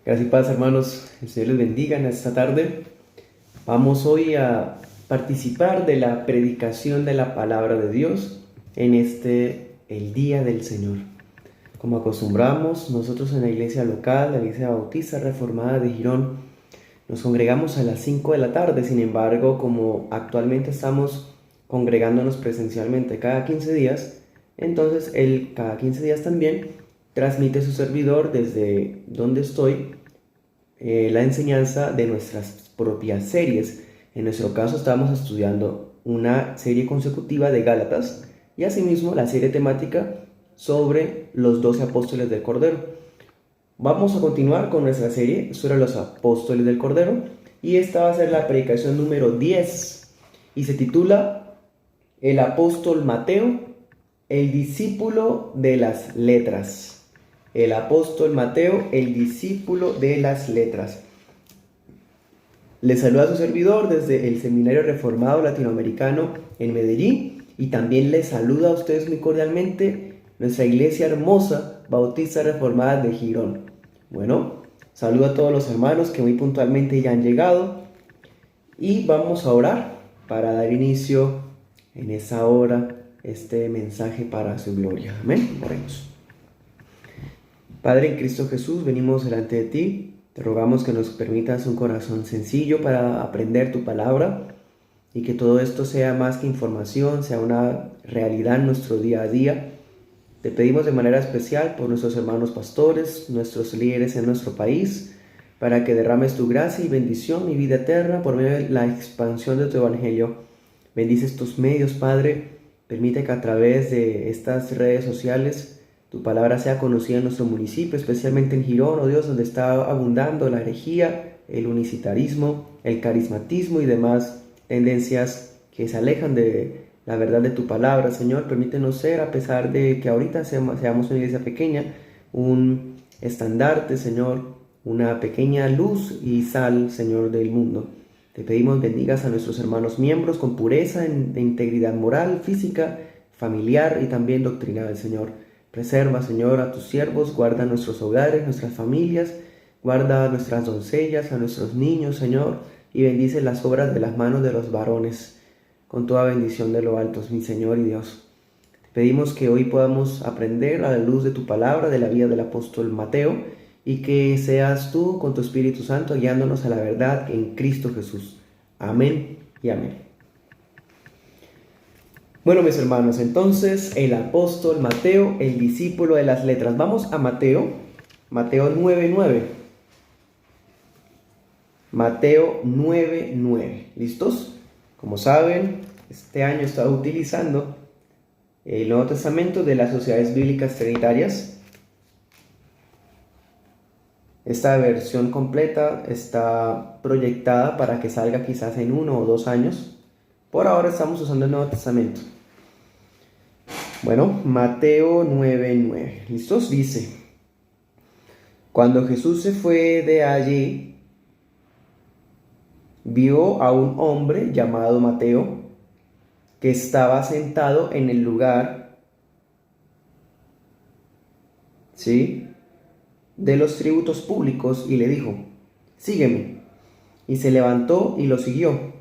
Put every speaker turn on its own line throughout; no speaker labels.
Gracias y paz, hermanos. El Señor les bendiga en esta tarde. Vamos hoy a participar de la predicación de la palabra de Dios en el Día del Señor. Como acostumbramos, nosotros en la iglesia local, la Iglesia Bautista Reformada de Girón, nos congregamos a las 5 de la tarde. Sin embargo, como actualmente estamos congregándonos presencialmente cada 15 días, entonces cada 15 días también transmite su servidor desde donde estoy la enseñanza de nuestras propias series. En nuestro caso estamos estudiando una serie consecutiva de Gálatas y asimismo la serie temática sobre los 12 apóstoles del Cordero. Vamos a continuar con nuestra serie sobre los apóstoles del Cordero y esta va a ser la predicación número 10 y se titula El apóstol Mateo, el discípulo de las letras. El apóstol Mateo, el discípulo de las letras. Les saluda a su servidor desde el Seminario Reformado Latinoamericano en Medellín y también les saluda a ustedes muy cordialmente nuestra iglesia hermosa Bautista Reformada de Girón. Bueno, saludo a todos los hermanos que muy puntualmente ya han llegado y vamos a orar para dar inicio en esa hora este mensaje para su gloria. Amén. Oremos. Padre, en Cristo Jesús, venimos delante de ti. Te rogamos que nos permitas un corazón sencillo para aprender tu palabra y que todo esto sea más que información, sea una realidad en nuestro día a día. Te pedimos de manera especial por nuestros hermanos pastores, nuestros líderes en nuestro país, para que derrames tu gracia y bendición y vida eterna por medio de la expansión de tu evangelio. Bendice estos medios, Padre. Permite que a través de estas redes sociales tu palabra sea conocida en nuestro municipio, especialmente en Girón, oh Dios, donde está abundando la herejía, el unicitarismo, el carismatismo y demás tendencias que se alejan de la verdad de tu palabra. Señor, permítenos ser, a pesar de que ahorita seamos una iglesia pequeña, un estandarte, Señor, una pequeña luz y sal, Señor, del mundo. Te pedimos bendigas a nuestros hermanos miembros con pureza, de integridad moral, física, familiar y también doctrinal, Señor. Preserva, Señor, a tus siervos, guarda nuestros hogares, nuestras familias, guarda a nuestras doncellas, a nuestros niños, Señor, y bendice las obras de las manos de los varones, con toda bendición de lo alto, mi Señor y Dios. Te pedimos que hoy podamos aprender a la luz de tu palabra, de la vida del apóstol Mateo, y que seas tú con tu Espíritu Santo guiándonos a la verdad en Cristo Jesús. Amén y amén. Bueno, mis hermanos, entonces el apóstol Mateo, el discípulo de las letras. Vamos a Mateo 9:9. Mateo 9:9. ¿Listos? Como saben, este año he estado utilizando el Nuevo Testamento de las Sociedades Bíblicas Trinitarias. Esta versión completa está proyectada para que salga quizás en 1 o 2 años. Por ahora estamos usando el Nuevo Testamento. Bueno, Mateo 9:9. ¿Listos? Dice: Cuando Jesús se fue de allí, vio a un hombre llamado Mateo que estaba sentado en el lugar, ¿sí?, de los tributos públicos y le dijo: Sígueme. Y se levantó y lo siguió.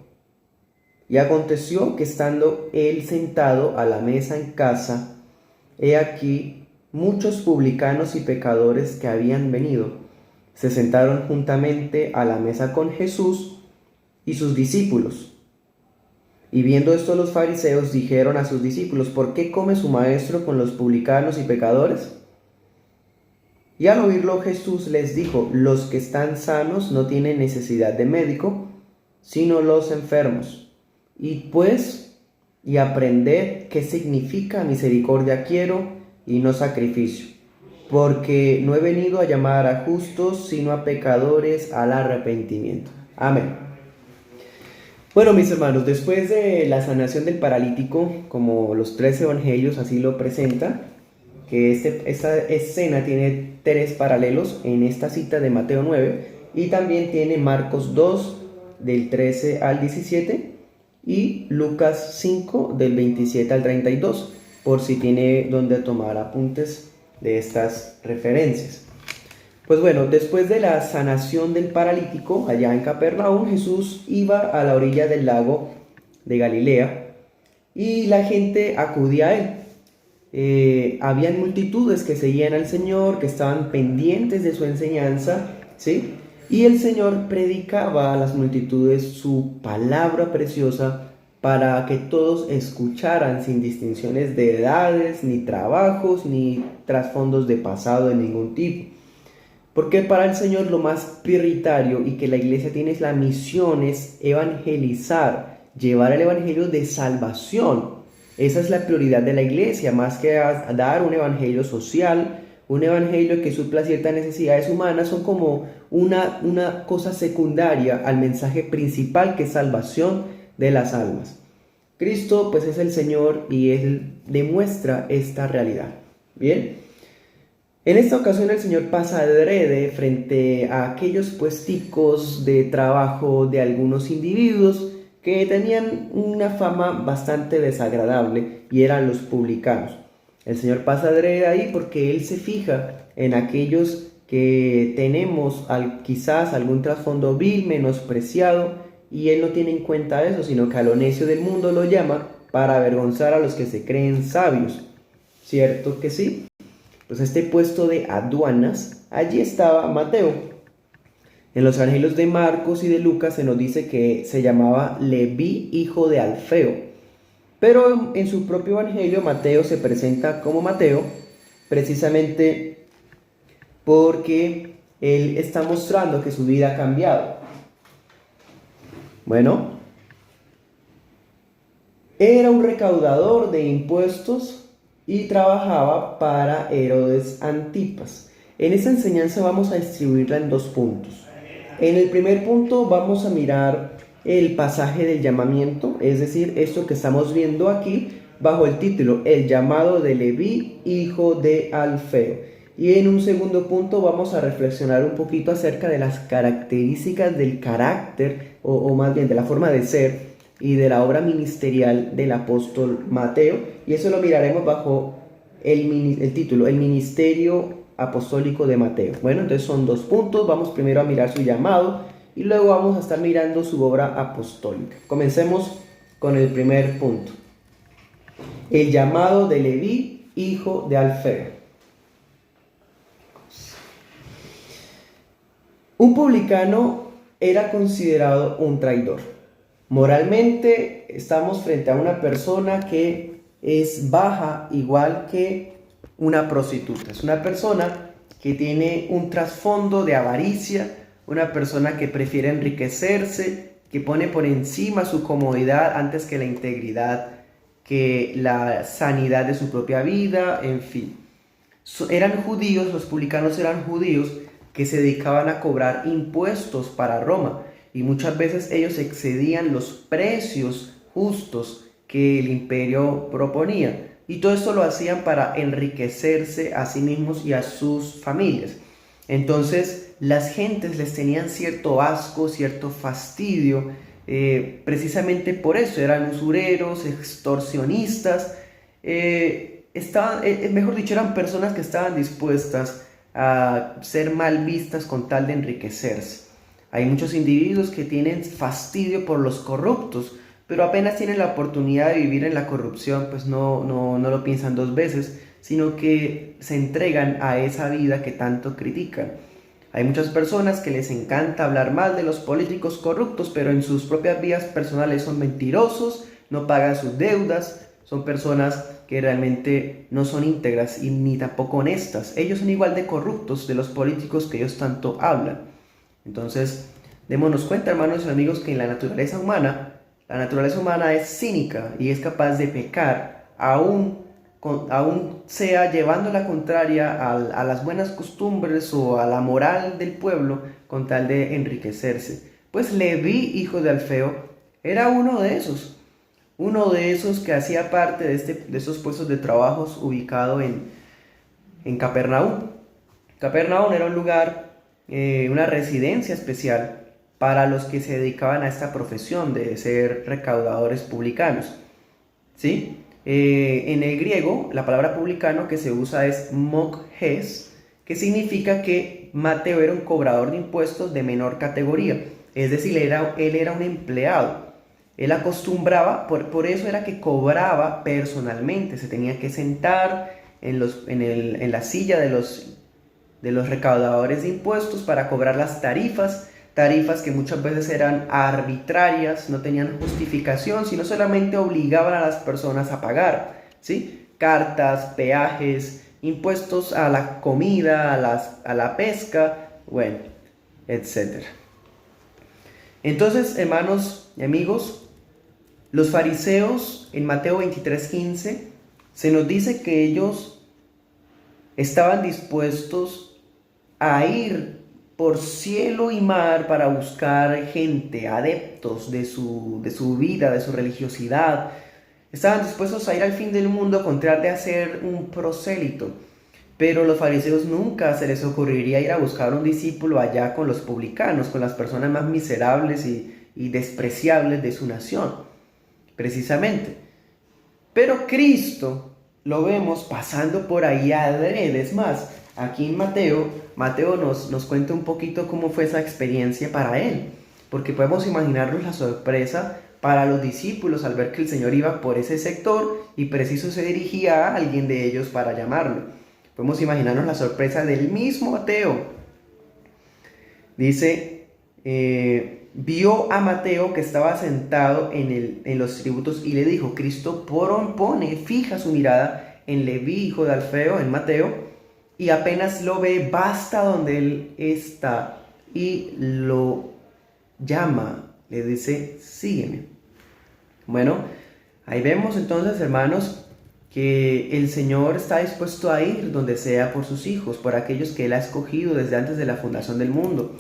Y aconteció que estando él sentado a la mesa en casa, he aquí muchos publicanos y pecadores que habían venido, se sentaron juntamente a la mesa con Jesús y sus discípulos. Y viendo esto los fariseos dijeron a sus discípulos: ¿Por qué come su maestro con los publicanos y pecadores? Y al oírlo Jesús les dijo: Los que están sanos no tienen necesidad de médico, sino los enfermos. Y aprended qué significa misericordia quiero y no sacrificio, porque no he venido a llamar a justos, sino a pecadores al arrepentimiento. Amén. Bueno, mis hermanos, después de la sanación del paralítico, como los 3 evangelios así lo presentan, que esta escena tiene 3 paralelos en esta cita de Mateo 9, y también tiene Marcos 2, del 13 al 17, y Lucas 5 del 27 al 32, por si tiene donde tomar apuntes de estas referencias. Pues bueno, después de la sanación del paralítico allá en Capernaum, Jesús iba a la orilla del lago de Galilea y la gente acudía a él. Habían multitudes que seguían al Señor, que estaban pendientes de su enseñanza, ¿sí? Y el Señor predicaba a las multitudes su palabra preciosa para que todos escucharan sin distinciones de edades, ni trabajos, ni trasfondos de pasado de ningún tipo. Porque para el Señor lo más prioritario y que la iglesia tiene es la misión, es evangelizar, llevar el evangelio de salvación. Esa es la prioridad de la iglesia, más que dar un evangelio social, un evangelio que supla ciertas necesidades humanas, son como una cosa secundaria al mensaje principal, que es salvación de las almas. Cristo pues es el Señor y Él demuestra esta realidad. Bien, en esta ocasión el Señor pasa adrede frente a aquellos puesticos de trabajo de algunos individuos que tenían una fama bastante desagradable y eran los publicanos. El Señor pasa adrede ahí porque Él se fija en aquellos que tenemos quizás algún trasfondo vil, menospreciado, y Él no tiene en cuenta eso, sino que a lo necio del mundo lo llama para avergonzar a los que se creen sabios. ¿Cierto que sí? Pues este puesto de aduanas, allí estaba Mateo. En los evangelios de Marcos y de Lucas se nos dice que se llamaba Leví, hijo de Alfeo. Pero en su propio evangelio Mateo se presenta como Mateo, precisamente porque él está mostrando que su vida ha cambiado. Bueno, era un recaudador de impuestos y trabajaba para Herodes Antipas. En esta enseñanza vamos a distribuirla en dos puntos. En el primer punto vamos a mirar el pasaje del llamamiento, es decir, esto que estamos viendo aquí bajo el título El llamado de Leví, hijo de Alfeo. Y en un segundo punto vamos a reflexionar un poquito acerca de las características del carácter, o más bien de la forma de ser y de la obra ministerial del apóstol Mateo, y eso lo miraremos bajo el título, el ministerio apostólico de Mateo. Bueno, entonces son dos puntos. Vamos primero a mirar su llamado y luego vamos a estar mirando su obra apostólica. Comencemos con el primer punto. El llamado de Leví, hijo de Alfeo. Un publicano era considerado un traidor. Moralmente estamos frente a una persona que es baja, igual que una prostituta. Es una persona que tiene un trasfondo de avaricia, una persona que prefiere enriquecerse, que pone por encima su comodidad antes que la integridad, que la sanidad de su propia vida, en fin. Eran judíos, los publicanos eran judíos que se dedicaban a cobrar impuestos para Roma, y muchas veces ellos excedían los precios justos que el imperio proponía. Y todo esto lo hacían para enriquecerse a sí mismos y a sus familias. Entonces las gentes les tenían cierto asco, cierto fastidio, precisamente por eso eran usureros, extorsionistas, mejor dicho, eran personas que estaban dispuestas a ser mal vistas con tal de enriquecerse. Hay muchos individuos que tienen fastidio por los corruptos, pero apenas tienen la oportunidad de vivir en la corrupción, pues no lo piensan dos veces, sino que se entregan a esa vida que tanto critican. Hay muchas personas que les encanta hablar mal de los políticos corruptos, pero en sus propias vidas personales son mentirosos, no pagan sus deudas, son personas que realmente no son íntegras y ni tampoco honestas. Ellos son igual de corruptos de los políticos que ellos tanto hablan. Entonces, démonos cuenta, hermanos y amigos, que en la naturaleza humana es cínica y es capaz de pecar, aún sea llevando la contraria a las buenas costumbres o a la moral del pueblo con tal de enriquecerse. Pues Leví, hijo de Alfeo, era uno de esos que hacía parte de esos puestos de trabajos ubicado en Capernaum. Capernaum era un lugar, una residencia especial para los que se dedicaban a esta profesión de ser recaudadores publicanos, ¿sí? En el griego, la palabra publicano que se usa es mokhes, que significa que Mateo era un cobrador de impuestos de menor categoría, es decir, él era un empleado. Él acostumbraba, por eso era que cobraba personalmente, se tenía que sentar en la silla de los recaudadores de impuestos para cobrar las tarifas que muchas veces eran arbitrarias, no tenían justificación, sino solamente obligaban a las personas a pagar, ¿sí? Cartas, peajes, impuestos a la comida, a la pesca, bueno, etc. Entonces, hermanos y amigos, los fariseos en Mateo 23:15 se nos dice que ellos estaban dispuestos a ir por cielo y mar para buscar gente, adeptos de su vida, de su religiosidad. Estaban dispuestos a ir al fin del mundo con tal de hacer un prosélito. Pero los fariseos nunca se les ocurriría ir a buscar un discípulo allá con los publicanos, con las personas más miserables y despreciables de su nación, precisamente. Pero Cristo lo vemos pasando por ahí adrede. Es más, aquí en Mateo nos cuenta un poquito cómo fue esa experiencia para él, porque podemos imaginarnos la sorpresa para los discípulos al ver que el Señor iba por ese sector y preciso se dirigía a alguien de ellos para llamarlo. Podemos imaginarnos la sorpresa del mismo Mateo. Dice, vio a Mateo que estaba sentado en los tributos y le dijo, Cristo fija su mirada en Leví, hijo de Alfeo, en Mateo, y apenas lo ve, basta donde él está y lo llama, le dice, sígueme. Bueno, ahí vemos entonces, hermanos, que el Señor está dispuesto a ir donde sea por sus hijos, por aquellos que Él ha escogido desde antes de la fundación del mundo.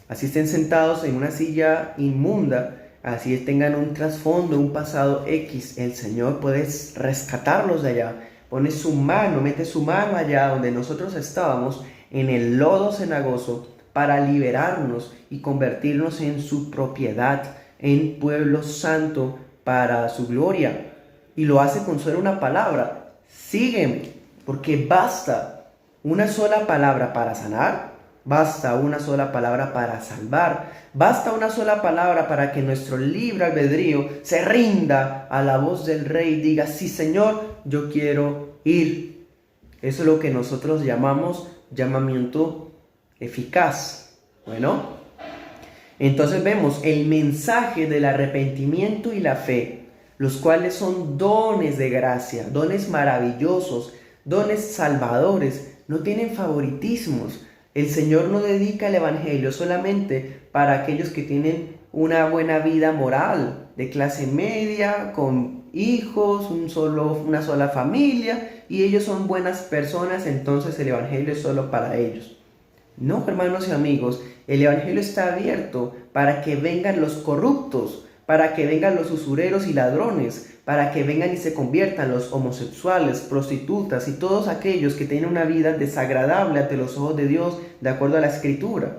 Así estén sentados en una silla inmunda, así tengan un trasfondo, un pasado X, el Señor puede rescatarlos de allá. Mete su mano allá donde nosotros estábamos, en el lodo cenagoso, para liberarnos y convertirnos en su propiedad, en pueblo santo para su gloria. Y lo hace con solo una palabra, sígueme, porque basta una sola palabra para sanar, basta una sola palabra para salvar, basta una sola palabra para que nuestro libre albedrío se rinda a la voz del Rey y diga, sí Señor, yo quiero ir. Eso es lo que nosotros llamamos llamamiento eficaz. Bueno, entonces vemos el mensaje del arrepentimiento y la fe, los cuales son dones de gracia, dones maravillosos, dones salvadores, no tienen favoritismos. El Señor no dedica el Evangelio solamente para aquellos que tienen una buena vida moral, de clase media, con hijos, una sola familia, y ellos son buenas personas, entonces el Evangelio es solo para ellos. No, hermanos y amigos, el Evangelio está abierto para que vengan los corruptos, para que vengan los usureros y ladrones, para que vengan y se conviertan los homosexuales, prostitutas y todos aquellos que tienen una vida desagradable ante los ojos de Dios, de acuerdo a la Escritura.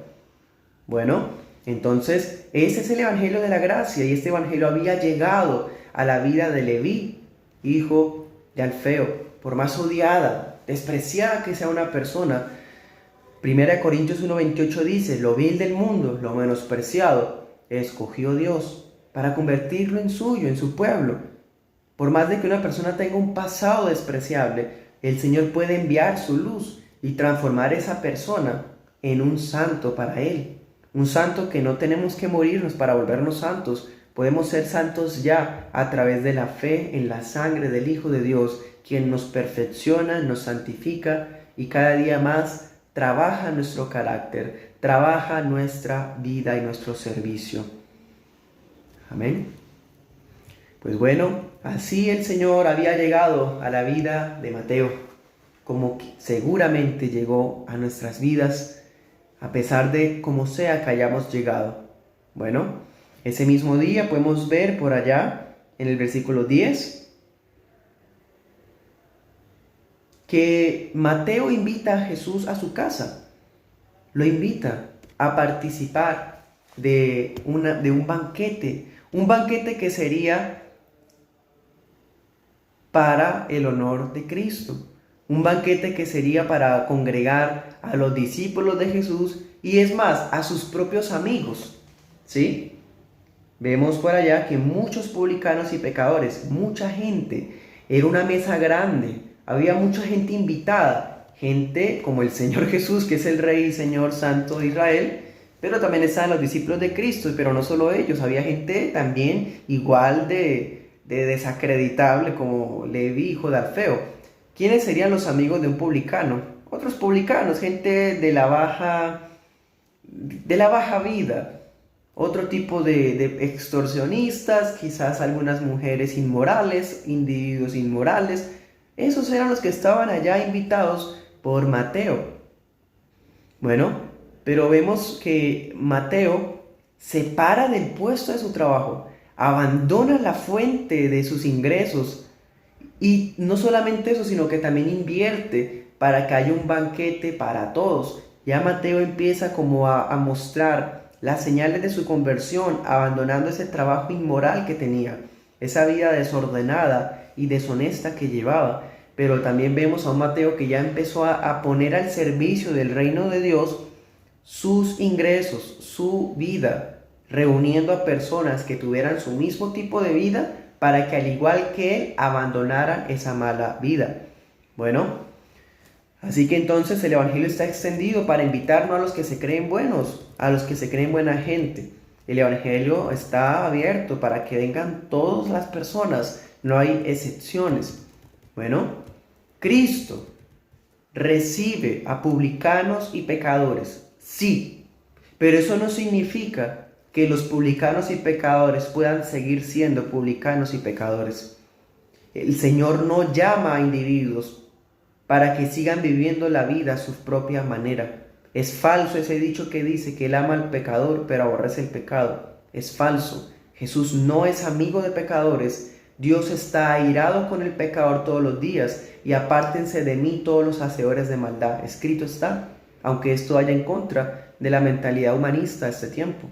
Bueno, entonces ese es el Evangelio de la gracia, y este Evangelio había llegado a la vida de Leví, hijo de Alfeo, por más odiada, despreciada que sea una persona. 1 Corintios 1:28 dice, lo vil del mundo, lo menospreciado, escogió Dios para convertirlo en suyo, en su pueblo. Por más de que una persona tenga un pasado despreciable, el Señor puede enviar su luz y transformar esa persona en un santo para Él. Un santo que no tenemos que morirnos para volvernos santos. Podemos ser santos ya a través de la fe en la sangre del Hijo de Dios, quien nos perfecciona, nos santifica y cada día más trabaja nuestro carácter, trabaja nuestra vida y nuestro servicio. Amén. Pues bueno, así el Señor había llegado a la vida de Mateo, como seguramente llegó a nuestras vidas, a pesar de como sea que hayamos llegado. Bueno, ese mismo día podemos ver por allá, en el versículo 10, que Mateo invita a Jesús a su casa. Lo invita a participar de un banquete que sería para el honor de Cristo, un banquete que sería para congregar a los discípulos de Jesús y es más, a sus propios amigos, ¿sí? Vemos por allá que muchos publicanos y pecadores, mucha gente, era una mesa grande, había mucha gente invitada, gente como el Señor Jesús, que es el Rey y Señor Santo de Israel, pero también estaban los discípulos de Cristo, pero no solo ellos, había gente también igual de desacreditable como Leví, hijo de Alfeo. ¿Quiénes serían los amigos de un publicano? Otros publicanos, gente de la baja vida, otro tipo de extorsionistas, quizás algunas mujeres inmorales, individuos inmorales. Esos eran los que estaban allá invitados por Mateo. Bueno, pero vemos que Mateo se para del puesto de su trabajo, abandona la fuente de sus ingresos y no solamente eso, sino que también invierte para que haya un banquete para todos. Ya Mateo empieza como a mostrar las señales de su conversión, abandonando ese trabajo inmoral que tenía, esa vida desordenada y deshonesta que llevaba. Pero también vemos a un Mateo que ya empezó a poner al servicio del reino de Dios sus ingresos, su vida, reuniendo a personas que tuvieran su mismo tipo de vida para que al igual que él abandonaran esa mala vida. Bueno, así que entonces el Evangelio está extendido para invitarnos a los que se creen buenos, a los que se creen buena gente. El Evangelio está abierto para que vengan todas las personas, no hay excepciones. Bueno, Cristo recibe a publicanos y pecadores, sí, pero eso no significa que los publicanos y pecadores puedan seguir siendo publicanos y pecadores. El Señor no llama a individuos para que sigan viviendo la vida a su propia manera. Es falso ese dicho que dice que Él ama al pecador pero aborrece el pecado. Es falso. Jesús no es amigo de pecadores. Dios está airado con el pecador todos los días y apártense de mí todos los hacedores de maldad. Escrito está, aunque esto vaya en contra de la mentalidad humanista de este tiempo.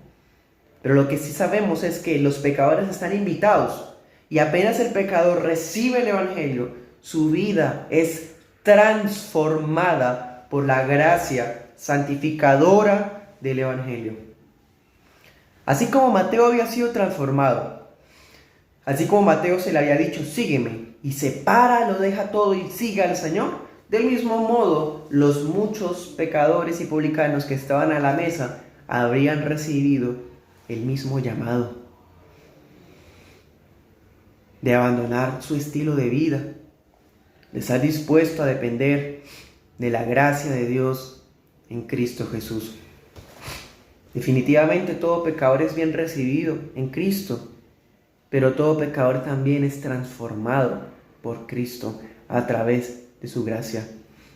Pero lo que sí sabemos es que los pecadores están invitados y apenas el pecador recibe el Evangelio, su vida es transformada por la gracia santificadora del Evangelio. Así como Mateo había sido transformado, así como Mateo se le había dicho, sígueme, y se para, lo deja todo y sigue al Señor, del mismo modo, los muchos pecadores y publicanos que estaban a la mesa habrían recibido el mismo llamado de abandonar su estilo de vida, de estar dispuesto a depender de la gracia de Dios en Cristo Jesús. Definitivamente todo pecador es bien recibido en Cristo, pero todo pecador también es transformado por Cristo a través de su gracia.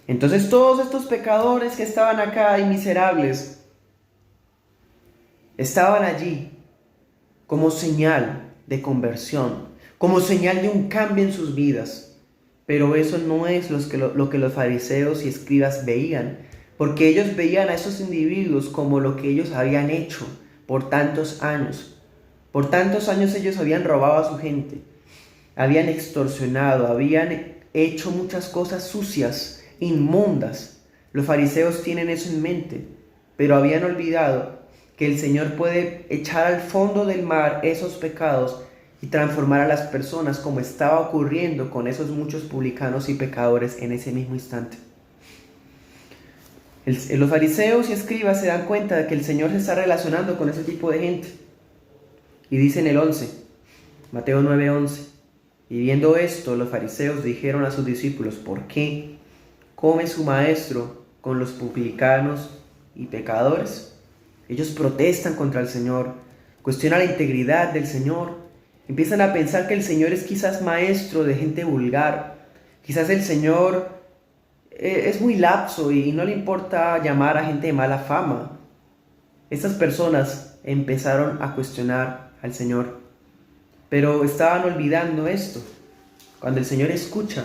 Entonces todos estos pecadores que estaban acá y miserables, estaban allí como señal de conversión, como señal de un cambio en sus vidas. Pero eso no es lo que los fariseos y escribas veían, porque ellos veían a esos individuos como lo que ellos habían hecho por tantos años. Por tantos años ellos habían robado a su gente, habían extorsionado, habían hecho muchas cosas sucias, inmundas. Los fariseos tienen eso en mente, pero habían olvidado que el Señor puede echar al fondo del mar esos pecados y transformar a las personas como estaba ocurriendo con esos muchos publicanos y pecadores en ese mismo instante. Los fariseos y escribas se dan cuenta de que el Señor se está relacionando con ese tipo de gente. Y dice en el 11, Mateo 9:11, y viendo esto, los fariseos dijeron a sus discípulos, ¿por qué come su maestro con los publicanos y pecadores? Ellos protestan contra el Señor, cuestionan la integridad del Señor, empiezan a pensar que el Señor es quizás maestro de gente vulgar, quizás el Señor es muy lapso y no le importa llamar a gente de mala fama. Estas personas empezaron a cuestionar al Señor, pero estaban olvidando esto. Cuando el Señor escucha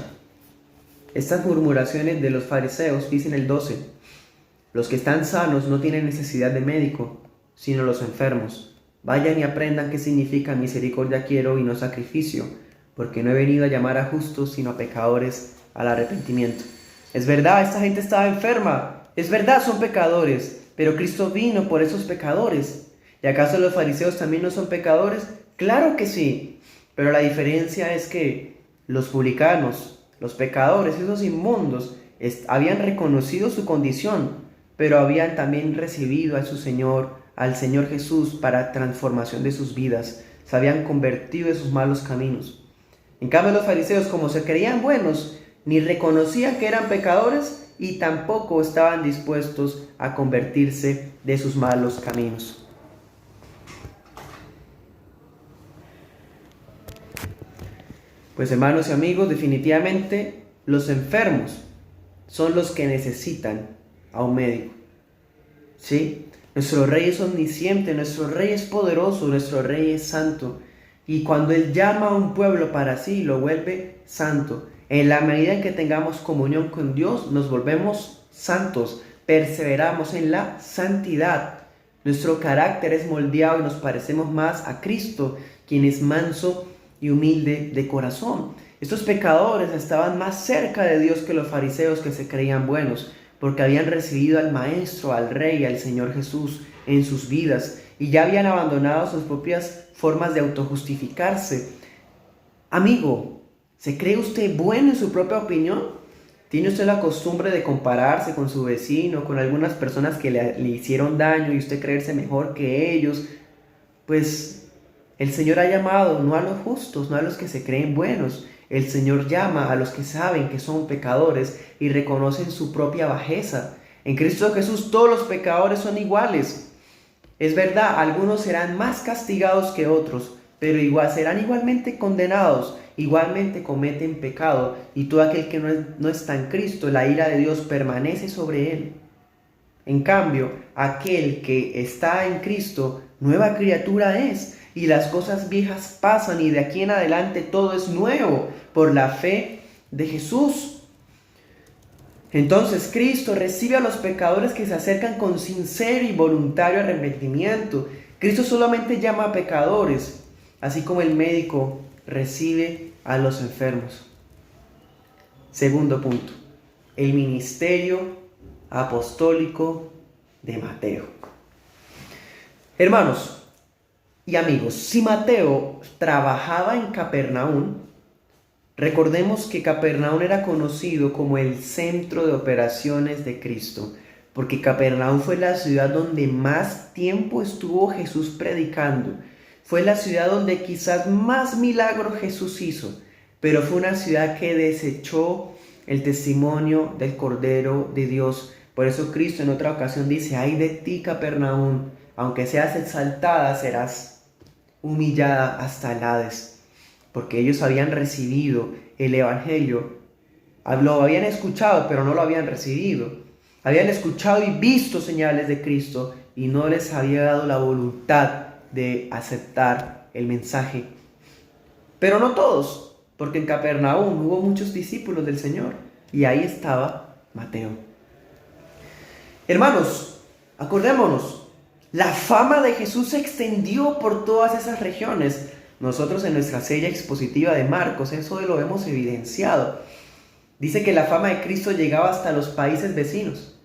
estas murmuraciones de los fariseos, dice en el 12, los que están sanos no tienen necesidad de médico, sino los enfermos. Vayan y aprendan qué significa misericordia quiero y no sacrificio, porque no he venido a llamar a justos, sino a pecadores al arrepentimiento. Es verdad, esta gente estaba enferma. Es verdad, son pecadores. Pero Cristo vino por esos pecadores. ¿Y acaso los fariseos también no son pecadores? Claro que sí. Pero la diferencia es que los publicanos, los pecadores, esos inmundos, habían reconocido su condición, pero habían también recibido a su Señor, al Señor Jesús, para transformación de sus vidas. Se habían convertido de sus malos caminos. En cambio, los fariseos, como se creían buenos, ni reconocían que eran pecadores y tampoco estaban dispuestos a convertirse de sus malos caminos. Pues hermanos y amigos, definitivamente los enfermos son los que necesitan a un médico. ¿Sí? Nuestro Rey es omnisciente, nuestro Rey es poderoso, nuestro Rey es santo. Y cuando Él llama a un pueblo para sí, lo vuelve santo. En la medida en que tengamos comunión con Dios, nos volvemos santos, perseveramos en la santidad. Nuestro carácter es moldeado y nos parecemos más a Cristo, quien es manso y humilde de corazón. Estos pecadores estaban más cerca de Dios que los fariseos que se creían buenos, porque habían recibido al Maestro, al Rey, al Señor Jesús en sus vidas y ya habían abandonado sus propias formas de autojustificarse. Amigo, ¿se cree usted bueno en su propia opinión? ¿Tiene usted la costumbre de compararse con su vecino, con algunas personas que le hicieron daño y usted creerse mejor que ellos? Pues el Señor ha llamado no a los justos, no a los que se creen buenos. El Señor llama a los que saben que son pecadores y reconocen su propia bajeza. En Cristo Jesús todos los pecadores son iguales. Es verdad, algunos serán más castigados que otros, pero serán igualmente condenados, igualmente cometen pecado, y todo aquel que no está en Cristo, la ira de Dios permanece sobre él. En cambio, aquel que está en Cristo, nueva criatura es, y las cosas viejas pasan, y de aquí en adelante todo es nuevo, por la fe de Jesús. Entonces Cristo recibe a los pecadores que se acercan con sincero y voluntario arrepentimiento. Cristo solamente llama a pecadores, así como el médico recibe a los enfermos. Segundo punto, el ministerio apostólico de Mateo. Hermanos y amigos, si Mateo trabajaba en Capernaum, recordemos que Capernaum era conocido como el centro de operaciones de Cristo, porque Capernaum fue la ciudad donde más tiempo estuvo Jesús predicando. Fue la ciudad donde quizás más milagros Jesús hizo, pero fue una ciudad que desechó el testimonio del Cordero de Dios. Por eso Cristo en otra ocasión dice: ay de ti, Capernaum, aunque seas exaltada, serás humillada hasta el Hades. Porque ellos habían recibido el Evangelio, lo habían escuchado, pero no lo habían recibido. Habían escuchado y visto señales de Cristo y no les había dado la voluntad de aceptar el mensaje. Pero no todos, porque en Capernaum hubo muchos discípulos del Señor y ahí estaba Mateo. Hermanos, acordémonos, la fama de Jesús se extendió por todas esas regiones. Nosotros en nuestra serie expositiva de Marcos, eso lo hemos evidenciado. Dice que la fama de Cristo llegaba hasta los países vecinos.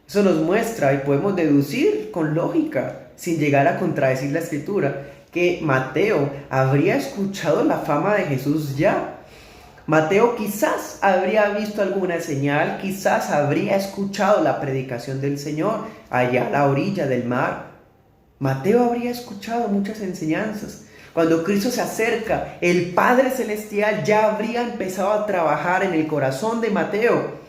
Eso nos muestra y podemos deducir con lógica, sin llegar a contradecir la Escritura, que Mateo habría escuchado la fama de Jesús ya. Mateo quizás habría visto alguna señal, quizás habría escuchado la predicación del Señor allá a la orilla del mar. Mateo habría escuchado muchas enseñanzas. Cuando Cristo se acerca, el Padre Celestial ya habría empezado a trabajar en el corazón de Mateo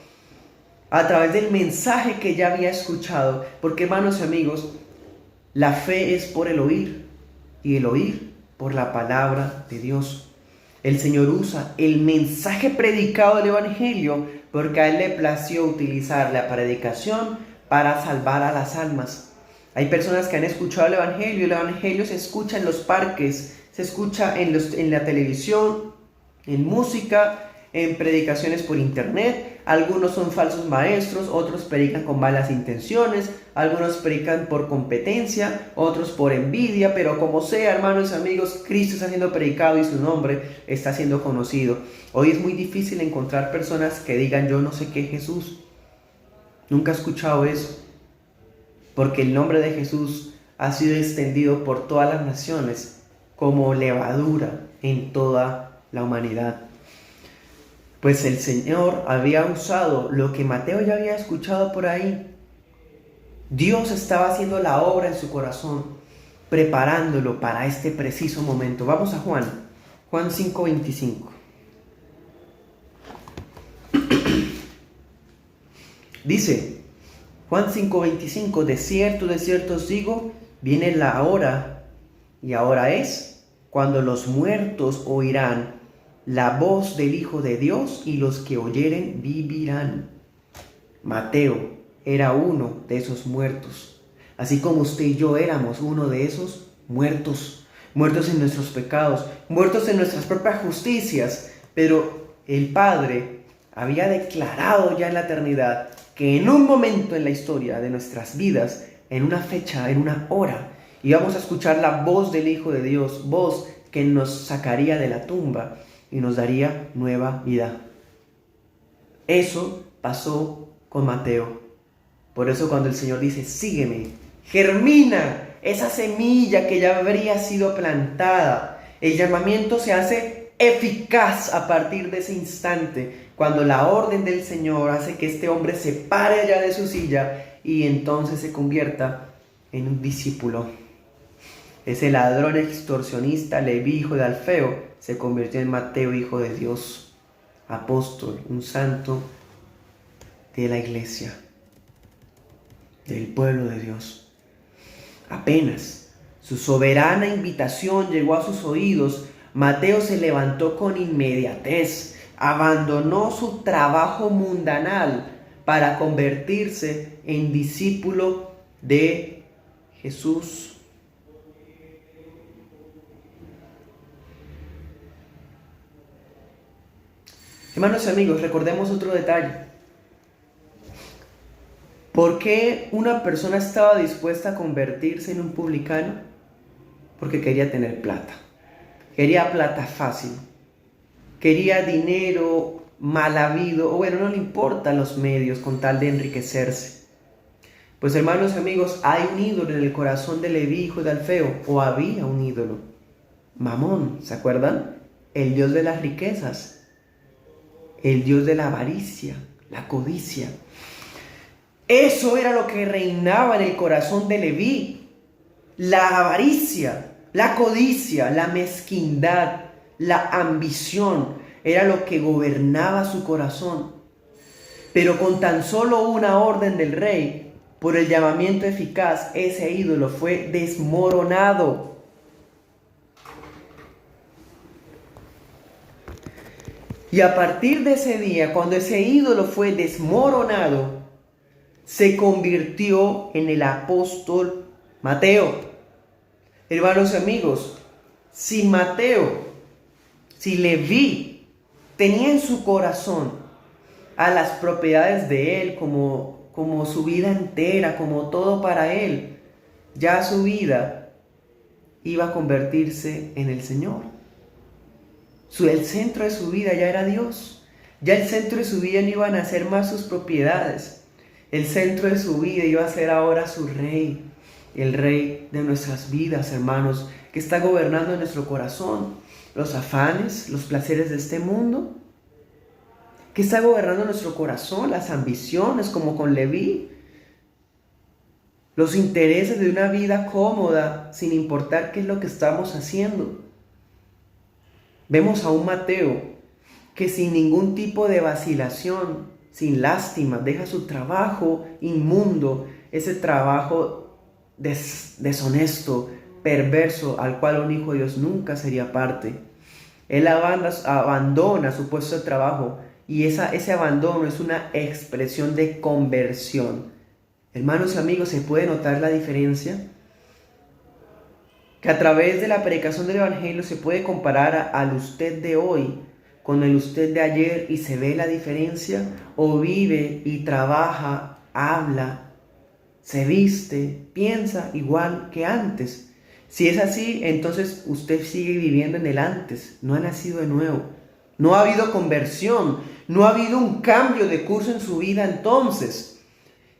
a través del mensaje que ya había escuchado. Porque, hermanos y amigos, la fe es por el oír y el oír por la palabra de Dios. El Señor usa el mensaje predicado del Evangelio porque a Él le plació utilizar la predicación para salvar a las almas. Hay personas que han escuchado el Evangelio se escucha en los parques, se escucha en la televisión, en música, en predicaciones por internet. Algunos son falsos maestros, otros predican con malas intenciones, algunos predican por competencia, otros por envidia, pero como sea, hermanos y amigos, Cristo está siendo predicado y su nombre está siendo conocido. Hoy es muy difícil encontrar personas que digan yo no sé qué es Jesús. Nunca he escuchado eso, porque el nombre de Jesús ha sido extendido por todas las naciones como levadura en toda la humanidad. Pues el Señor había usado lo que Mateo ya había escuchado por ahí. Dios estaba haciendo la obra en su corazón, preparándolo para este preciso momento. Vamos a Juan 5:25. Dice Juan 5:25, de cierto os digo, viene la hora, y ahora es, cuando los muertos oirán la voz del Hijo de Dios, y los que oyeren vivirán. Mateo era uno de esos muertos, así como usted y yo éramos uno de esos muertos, muertos en nuestros pecados, muertos en nuestras propias justicias, pero el Padre había declarado ya en la eternidad que en un momento en la historia de nuestras vidas, en una fecha, en una hora, íbamos a escuchar la voz del Hijo de Dios, voz que nos sacaría de la tumba y nos daría nueva vida. Eso pasó con Mateo. Por eso cuando el Señor dice, sígueme, germina esa semilla que ya habría sido plantada. El llamamiento se hace eficaz a partir de ese instante, cuando la orden del Señor hace que este hombre se pare allá de su silla y entonces se convierta en un discípulo. Ese ladrón extorsionista, Leví, hijo de Alfeo, se convirtió en Mateo, hijo de Dios, apóstol, un santo de la iglesia, del pueblo de Dios. Apenas su soberana invitación llegó a sus oídos, Mateo se levantó con inmediatez, abandonó su trabajo mundanal para convertirse en discípulo de Jesús. Hermanos y amigos, recordemos otro detalle. ¿Por qué una persona estaba dispuesta a convertirse en un publicano? Porque quería tener plata. Quería plata fácil. Quería dinero mal habido. O bueno, no le importan los medios con tal de enriquecerse. Pues hermanos y amigos, hay un ídolo en el corazón de Leví, hijo de Alfeo. O había un ídolo. Mamón, ¿se acuerdan? El dios de las riquezas. El dios de la avaricia, la codicia. Eso era lo que reinaba en el corazón de Leví. La avaricia, la codicia, la mezquindad, la ambición, era lo que gobernaba su corazón. Pero con tan solo una orden del rey, por el llamamiento eficaz, ese ídolo fue desmoronado. Y a partir de ese día, cuando ese ídolo fue desmoronado, se convirtió en el apóstol Mateo. Hermanos y amigos, si Mateo, si Leví tenía en su corazón a las propiedades de él como su vida entera, como todo para él, ya su vida iba a convertirse en el Señor. El centro de su vida ya era Dios. Ya el centro de su vida no iban a ser más sus propiedades. El centro de su vida iba a ser ahora su rey. El rey de nuestras vidas, hermanos, que está gobernando nuestro corazón. Los afanes, los placeres de este mundo. Que está gobernando nuestro corazón, las ambiciones como con Leví. Los intereses de una vida cómoda sin importar qué es lo que estamos haciendo. Vemos a un Mateo que sin ningún tipo de vacilación, sin lástima, deja su trabajo inmundo, ese trabajo deshonesto, perverso, al cual un hijo de Dios nunca sería parte. Él abandona su puesto de trabajo y ese abandono es una expresión de conversión. Hermanos y amigos, ¿se puede notar la diferencia? Que a través de la predicación del Evangelio se puede comparar al usted de hoy con el usted de ayer y se ve la diferencia? ¿O vive y trabaja, habla, se viste, piensa igual que antes? Si es así, entonces usted sigue viviendo en el antes, no ha nacido de nuevo. No ha habido conversión, no ha habido un cambio de curso en su vida entonces.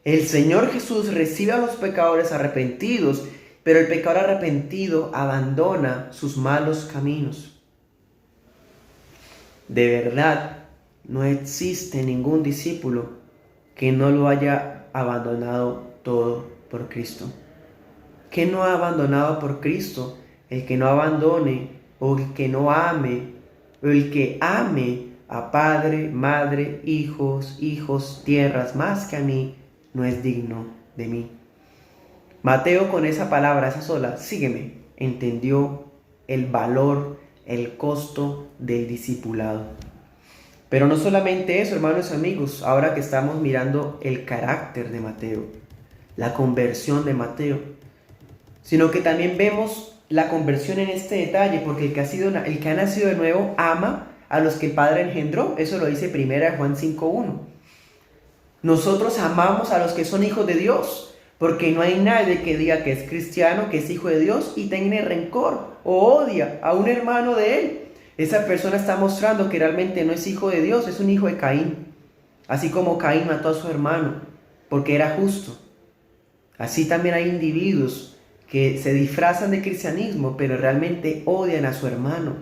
El Señor Jesús recibe a los pecadores arrepentidos, pero el pecador arrepentido abandona sus malos caminos. De verdad, no existe ningún discípulo que no lo haya abandonado todo por Cristo. ¿Qué no ha abandonado por Cristo? El que no abandone o el que no ame o el que ame a padre, madre, hijos, tierras más que a mí, no es digno de mí. Mateo, con esa palabra, esa sola, sígueme, entendió el valor, el costo del discipulado. Pero no solamente eso, hermanos y amigos, ahora que estamos mirando el carácter de Mateo, la conversión de Mateo, sino que también vemos la conversión en este detalle, porque el que ha nacido de nuevo ama a los que el Padre engendró. Eso lo dice 1 Juan 5:1. Nosotros amamos a los que son hijos de Dios, porque no hay nadie que diga que es cristiano, que es hijo de Dios y tiene rencor o odia a un hermano de él. Esa persona está mostrando que realmente no es hijo de Dios, es un hijo de Caín. Así como Caín mató a su hermano porque era justo. Así también hay individuos que se disfrazan de cristianismo, pero realmente odian a su hermano.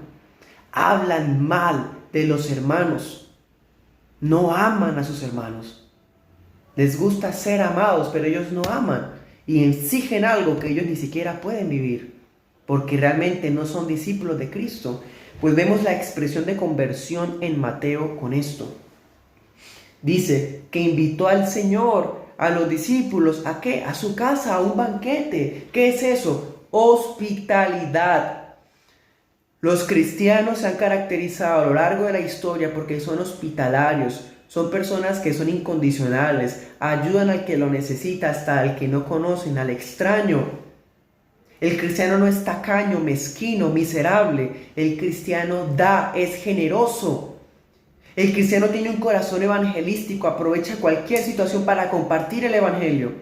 Hablan mal de los hermanos. No aman a sus hermanos. Les gusta ser amados, pero ellos no aman. Y exigen algo que ellos ni siquiera pueden vivir, porque realmente no son discípulos de Cristo. Pues vemos la expresión de conversión en Mateo con esto. Dice que invitó al Señor a los discípulos, ¿a qué? A su casa, a un banquete. ¿Qué es eso? Hospitalidad. Los cristianos se han caracterizado a lo largo de la historia porque son hospitalarios, son personas que son incondicionales, ayudan al que lo necesita, hasta al que no conocen, al extraño. El cristiano no es tacaño, mezquino, miserable. El cristiano da, es generoso. El cristiano tiene un corazón evangelístico, aprovecha cualquier situación para compartir el evangelio.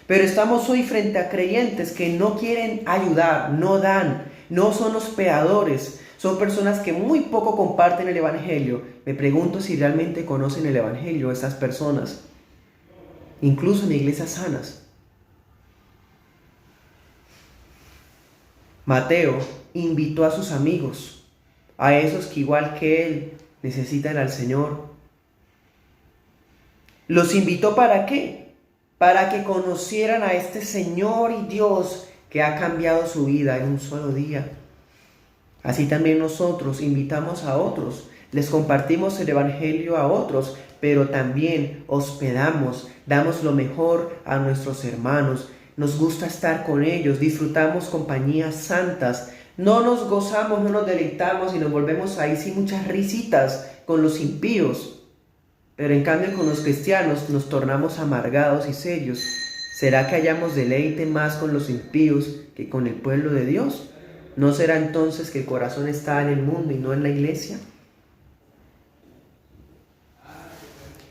Pero estamos hoy frente a creyentes que no quieren ayudar, no dan, no son hospedadores. Son personas que muy poco comparten el evangelio. Me pregunto si realmente conocen el evangelio esas personas, incluso en iglesias sanas. Mateo invitó a sus amigos, a esos que igual que él necesitan al Señor. ¿Los invitó para qué? Para que conocieran a este Señor y Dios que ha cambiado su vida en un solo día. Así también nosotros invitamos a otros, les compartimos el evangelio a otros, pero también hospedamos, damos lo mejor a nuestros hermanos. Nos gusta estar con ellos, disfrutamos compañías santas. No nos gozamos, no nos deleitamos y nos volvemos ahí sin muchas risitas con los impíos. Pero en cambio con los cristianos nos tornamos amargados y serios. ¿Será que hayamos deleite más con los impíos que con el pueblo de Dios? ¿No será entonces que el corazón está en el mundo y no en la iglesia?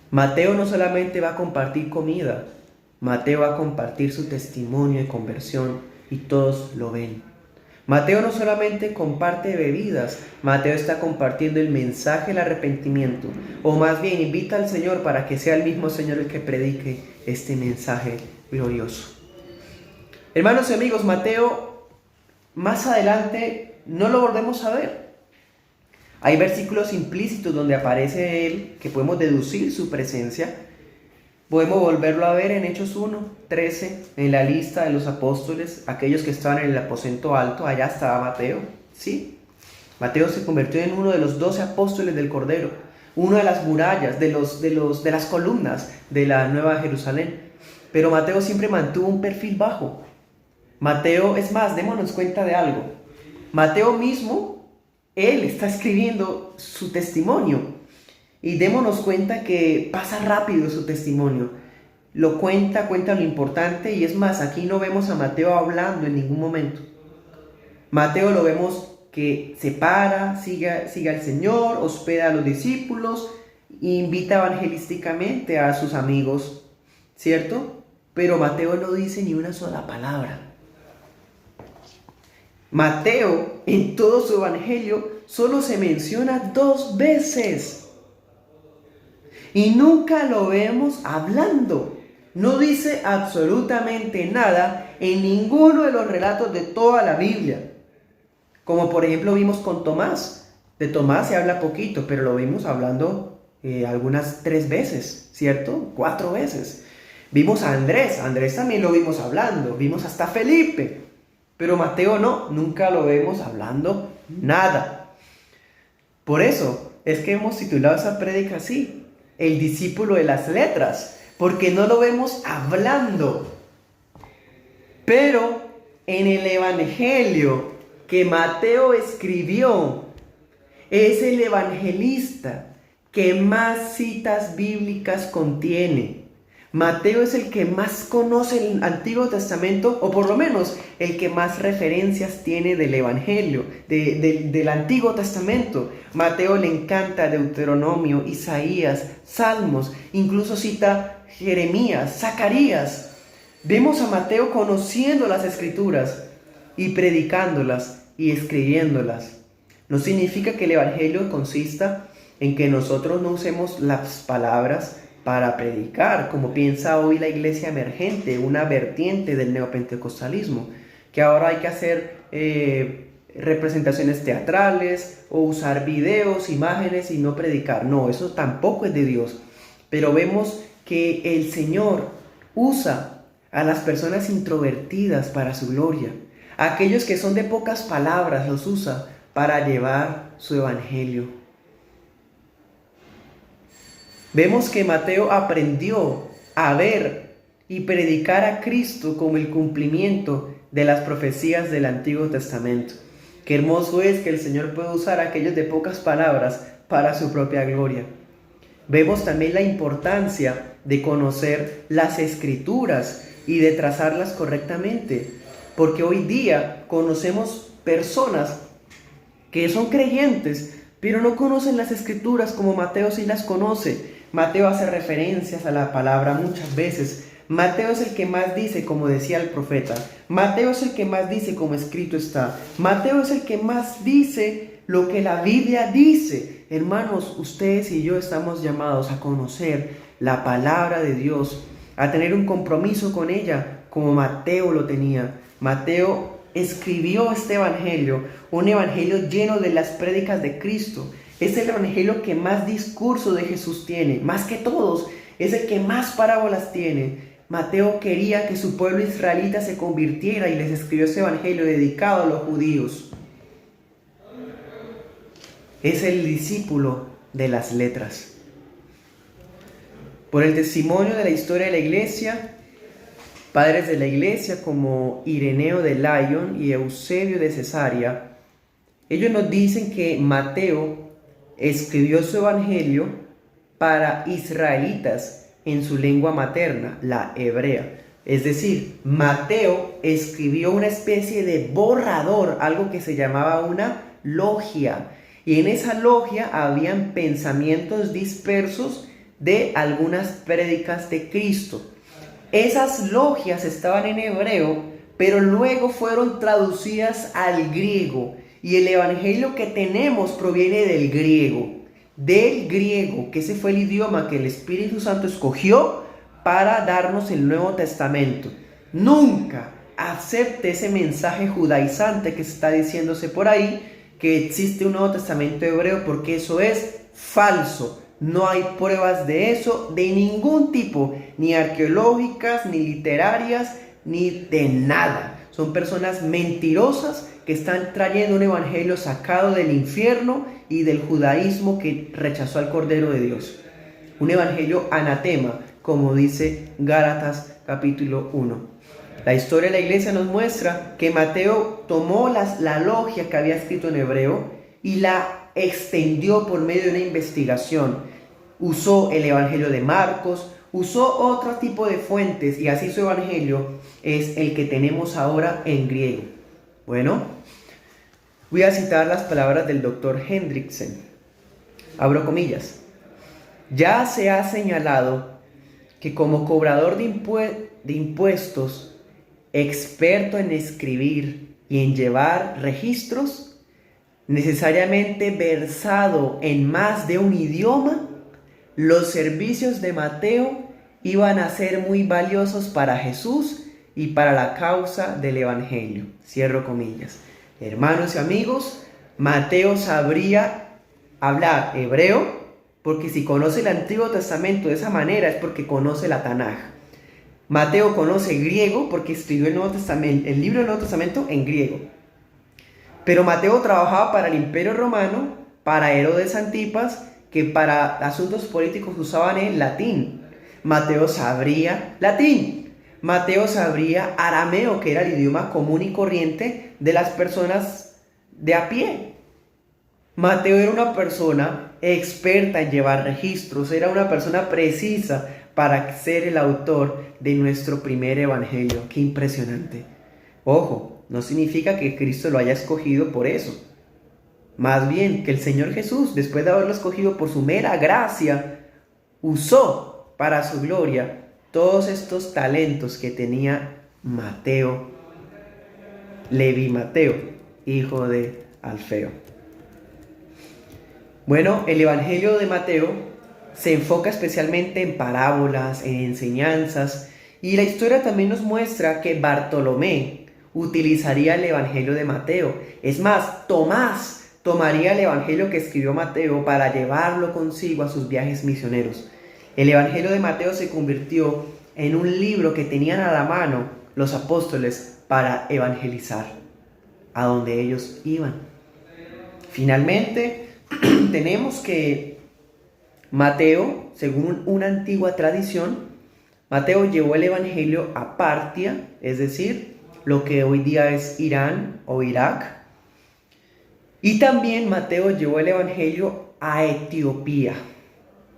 Mateo no solamente va a compartir comida, Mateo va a compartir su testimonio de conversión y todos lo ven. Mateo no solamente comparte bebidas, Mateo está compartiendo el mensaje del arrepentimiento, o más bien invita al Señor para que sea el mismo Señor el que predique este mensaje glorioso. Hermanos y amigos, Mateo más adelante no lo volvemos a ver. Hay versículos implícitos donde aparece él, que podemos deducir su presencia. Podemos volverlo a ver en Hechos 1:13, en la lista de los apóstoles, aquellos que estaban en el aposento alto. Allá estaba Mateo, ¿sí? Mateo se convirtió en uno de los 12 apóstoles del Cordero, uno de las murallas, de las columnas de la Nueva Jerusalén. Pero Mateo siempre mantuvo un perfil bajo. Mateo, es más, démonos cuenta de algo. Mateo mismo, él está escribiendo su testimonio. Y démonos cuenta que pasa rápido su testimonio. Lo cuenta lo importante, y es más, aquí no vemos a Mateo hablando en ningún momento. Mateo lo vemos que se para, sigue al Señor, hospeda a los discípulos, e invita evangelísticamente a sus amigos, ¿cierto? Pero Mateo no dice ni una sola palabra. Mateo, en todo su evangelio, solo se menciona 2 veces. Y nunca lo vemos hablando. No dice absolutamente nada en ninguno de los relatos de toda la Biblia. Como por ejemplo vimos con Tomás. De Tomás se habla poquito, pero lo vimos hablando algunas 3 veces, ¿cierto? 4 veces. Vimos a Andrés también lo vimos hablando. Vimos hasta Felipe. Pero Mateo no, nunca lo vemos hablando nada. Por eso es que hemos titulado esa prédica así, el discípulo de las letras, porque no lo vemos hablando. Pero en el evangelio que Mateo escribió, es el evangelista que más citas bíblicas contiene. Mateo es el que más conoce el Antiguo Testamento, o por lo menos el que más referencias tiene del Evangelio, del Antiguo Testamento. Mateo le encanta Deuteronomio, Isaías, Salmos, incluso cita Jeremías, Zacarías. Vemos a Mateo conociendo las Escrituras y predicándolas y escribiéndolas. No significa que el Evangelio consista en que nosotros no usemos las palabras para predicar, como piensa hoy la iglesia emergente, una vertiente del neopentecostalismo, que ahora hay que hacer representaciones teatrales o usar videos, imágenes y no predicar. No, eso tampoco es de Dios. Pero vemos que el Señor usa a las personas introvertidas para su gloria. Aquellos que son de pocas palabras los usa para llevar su evangelio. Vemos que Mateo aprendió a ver y predicar a Cristo como el cumplimiento de las profecías del Antiguo Testamento. Qué hermoso es que el Señor puede usar a aquellos de pocas palabras para su propia gloria. Vemos también la importancia de conocer las Escrituras y de trazarlas correctamente, porque hoy día conocemos personas que son creyentes, pero no conocen las Escrituras como Mateo sí las conoce. Mateo hace referencias a la palabra muchas veces. Mateo es el que más dice, como decía el profeta. Mateo es el que más dice, como escrito está. Mateo es el que más dice lo que la Biblia dice. Hermanos, ustedes y yo estamos llamados a conocer la palabra de Dios, a tener un compromiso con ella, como Mateo lo tenía. Mateo escribió este evangelio, un evangelio lleno de las prédicas de Cristo. Es el evangelio que más discurso de Jesús tiene, más que todos, es el que más parábolas tiene. Mateo quería que su pueblo israelita se convirtiera y les escribió ese evangelio dedicado a los judíos. Es el discípulo de las letras. Por el testimonio de la historia de la iglesia, padres de la iglesia como Ireneo de Lyon y Eusebio de Cesarea, ellos nos dicen que Mateo escribió su evangelio para israelitas en su lengua materna, la hebrea. Es decir, Mateo escribió una especie de borrador, algo que se llamaba una logia. Y en esa logia habían pensamientos dispersos de algunas prédicas de Cristo. Esas logias estaban en hebreo, pero luego fueron traducidas al griego. Y el evangelio que tenemos proviene del griego, que ese fue el idioma que el Espíritu Santo escogió para darnos el Nuevo Testamento. Nunca acepte ese mensaje judaizante que está diciéndose por ahí, que existe un Nuevo Testamento hebreo, porque eso es falso. No hay pruebas de eso, de ningún tipo, ni arqueológicas, ni literarias, ni de nada. Son personas mentirosas que están trayendo un evangelio sacado del infierno y del judaísmo que rechazó al Cordero de Dios. Un evangelio anatema, como dice Gálatas capítulo 1. La historia de la iglesia nos muestra que Mateo tomó la logia que había escrito en hebreo y la extendió por medio de una investigación. Usó el evangelio de Marcos, usó otro tipo de fuentes y así su evangelio es el que tenemos ahora en griego. Bueno, Voy a citar las palabras del doctor Hendriksen. Abro comillas. Ya se ha señalado que como cobrador de impuestos, experto en escribir y en llevar registros, necesariamente versado en más de un idioma, los servicios de Mateo iban a ser muy valiosos para Jesús y para la causa del Evangelio. Cierro comillas. Hermanos y amigos, Mateo sabría hablar hebreo, porque si conoce el Antiguo Testamento de esa manera es porque conoce la Tanaj. Mateo conoce griego porque escribió el libro del Nuevo Testamento en griego. Pero Mateo trabajaba para el Imperio Romano, para Herodes Antipas, que para asuntos políticos usaban el latín. Mateo sabría latín. Mateo sabría arameo, que era el idioma común y corriente de las personas de a pie. Mateo era una persona experta en llevar registros, era una persona precisa para ser el autor de nuestro primer evangelio. ¡Qué impresionante! Ojo, no significa que Cristo lo haya escogido por eso. Más bien que el Señor Jesús, después de haberlo escogido por su mera gracia, usó para su gloria todos estos talentos que tenía Mateo, Leví Mateo, hijo de Alfeo. Bueno, el Evangelio de Mateo se enfoca especialmente en parábolas, en enseñanzas, y la historia también nos muestra que Bartolomé utilizaría el Evangelio de Mateo. Es más, Tomás tomaría el Evangelio que escribió Mateo para llevarlo consigo a sus viajes misioneros. El Evangelio de Mateo se convirtió en un libro que tenían a la mano los apóstoles para evangelizar a donde ellos iban. Finalmente, tenemos que Mateo, según una antigua tradición, Mateo llevó el Evangelio a Partia, es decir, lo que hoy día es Irán o Irak. Y también Mateo llevó el Evangelio a Etiopía.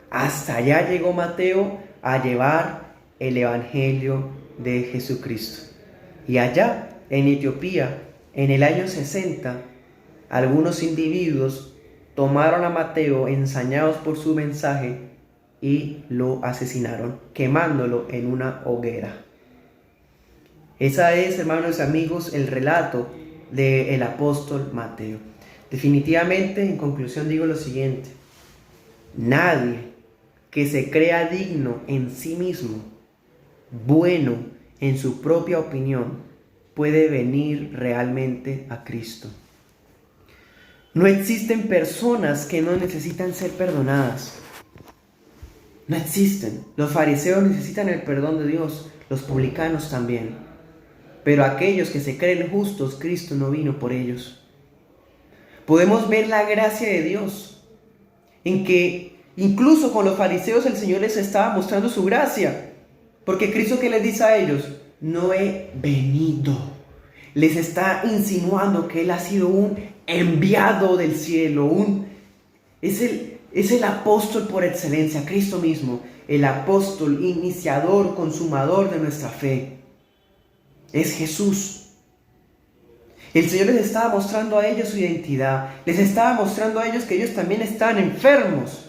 Hasta allá llegó Mateo a llevar el Evangelio de Jesucristo. Y allá, en Etiopía, en el año 60, algunos individuos tomaron a Mateo ensañados por su mensaje y lo asesinaron, quemándolo en una hoguera. Esa es, hermanos y amigos, el relato del apóstol Mateo. Definitivamente, en conclusión, digo lo siguiente: nadie que se crea digno en sí mismo, bueno en su propia opinión, puede venir realmente a Cristo. No existen personas que no necesitan ser perdonadas. No existen. Los fariseos necesitan el perdón de Dios, los publicanos también. Pero aquellos que se creen justos, Cristo no vino por ellos. Podemos ver la gracia de Dios en que incluso con los fariseos el Señor les estaba mostrando su gracia. Porque Cristo, ¿qué les dice a ellos? No he venido. Les está insinuando que Él ha sido un enviado del cielo. Es el apóstol por excelencia, Cristo mismo. El apóstol, iniciador, consumador de nuestra fe. Es Jesús. El Señor les estaba mostrando a ellos su identidad. Les estaba mostrando a ellos que ellos también están enfermos.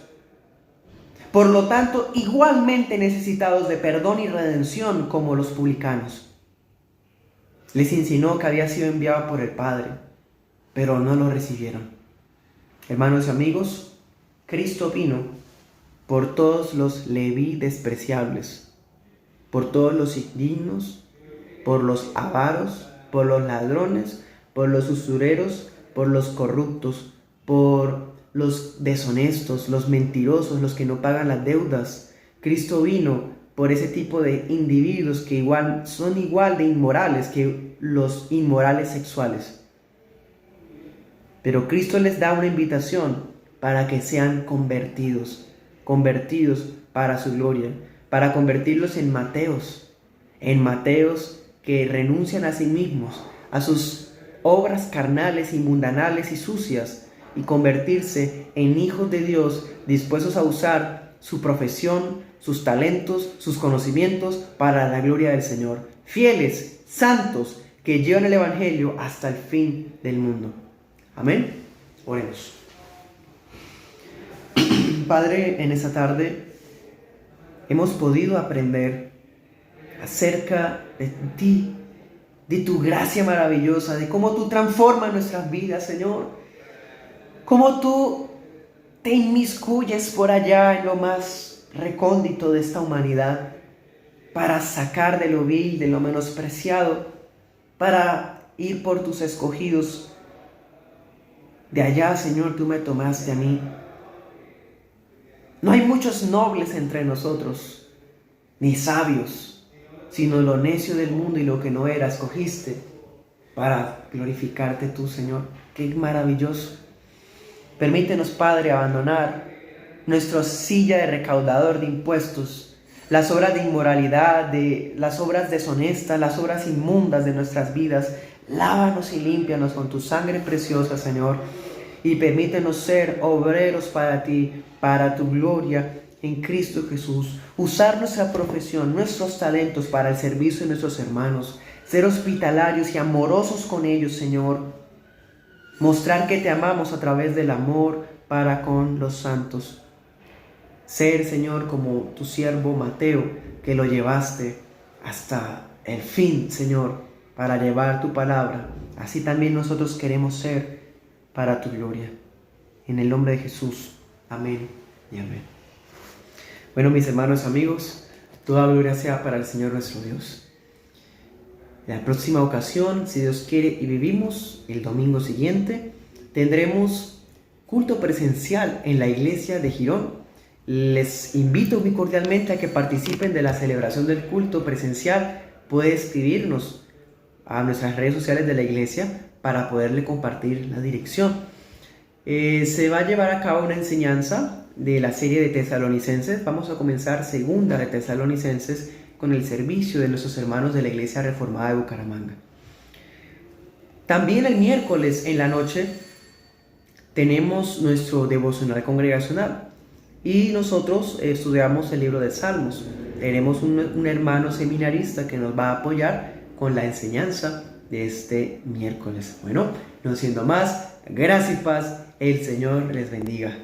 Por lo tanto, igualmente necesitados de perdón y redención como los publicanos. Les insinuó que había sido enviado por el Padre, pero no lo recibieron. Hermanos y amigos, Cristo vino por todos los Leví despreciables, por todos los indignos, por los avaros, por los ladrones, por los usureros, por los corruptos, por los deshonestos, los mentirosos, los que no pagan las deudas. Cristo vino por ese tipo de individuos que son igual de inmorales que los inmorales sexuales. Pero Cristo les da una invitación para que sean convertidos para su gloria, para convertirlos en Mateos que renuncian a sí mismos, a sus obras carnales y mundanales y sucias, y convertirse en hijos de Dios dispuestos a usar su profesión, sus talentos, sus conocimientos para la gloria del Señor. Fieles, santos, que llevan el Evangelio hasta el fin del mundo. Amén. Oremos. Padre, en esta tarde hemos podido aprender acerca de ti, de tu gracia maravillosa, de cómo tú transformas nuestras vidas, Señor. Cómo tú te inmiscuyes por allá en lo más recóndito de esta humanidad para sacar de lo vil, de lo menospreciado, para ir por tus escogidos. De allá, Señor, tú me tomaste a mí. No hay muchos nobles entre nosotros, ni sabios, sino lo necio del mundo y lo que no era, escogiste para glorificarte tú, Señor. ¡Qué maravilloso! Permítenos, Padre, abandonar nuestra silla de recaudador de impuestos, las obras de inmoralidad, las obras deshonestas, las obras inmundas de nuestras vidas. Lávanos y límpianos con tu sangre preciosa, Señor, y permítenos ser obreros para ti, para tu gloria en Cristo Jesús. Usar nuestra profesión, nuestros talentos para el servicio de nuestros hermanos, ser hospitalarios y amorosos con ellos, Señor. Mostrar que te amamos a través del amor para con los santos. Ser, Señor, como tu siervo Mateo, que lo llevaste hasta el fin, Señor, para llevar tu palabra. Así también nosotros queremos ser para tu gloria. En el nombre de Jesús. Amén y amén. Bueno, mis hermanos, amigos, toda gloria sea para el Señor nuestro Dios. En la próxima ocasión, si Dios quiere y vivimos, el domingo siguiente, tendremos culto presencial en la iglesia de Girón. Les invito muy cordialmente a que participen de la celebración del culto presencial. Puede escribirnos a nuestras redes sociales de la iglesia para poderle compartir la dirección. Se va a llevar a cabo una enseñanza de la serie de Tesalonicenses. Vamos a comenzar segunda de Tesalonicenses con el servicio de nuestros hermanos de la Iglesia Reformada de Bucaramanga. También el miércoles en la noche tenemos nuestro devocional congregacional y nosotros estudiamos el libro de Salmos. Tenemos un hermano seminarista que nos va a apoyar con la enseñanza de este miércoles. Bueno, no siendo más, gracias y paz, el Señor les bendiga.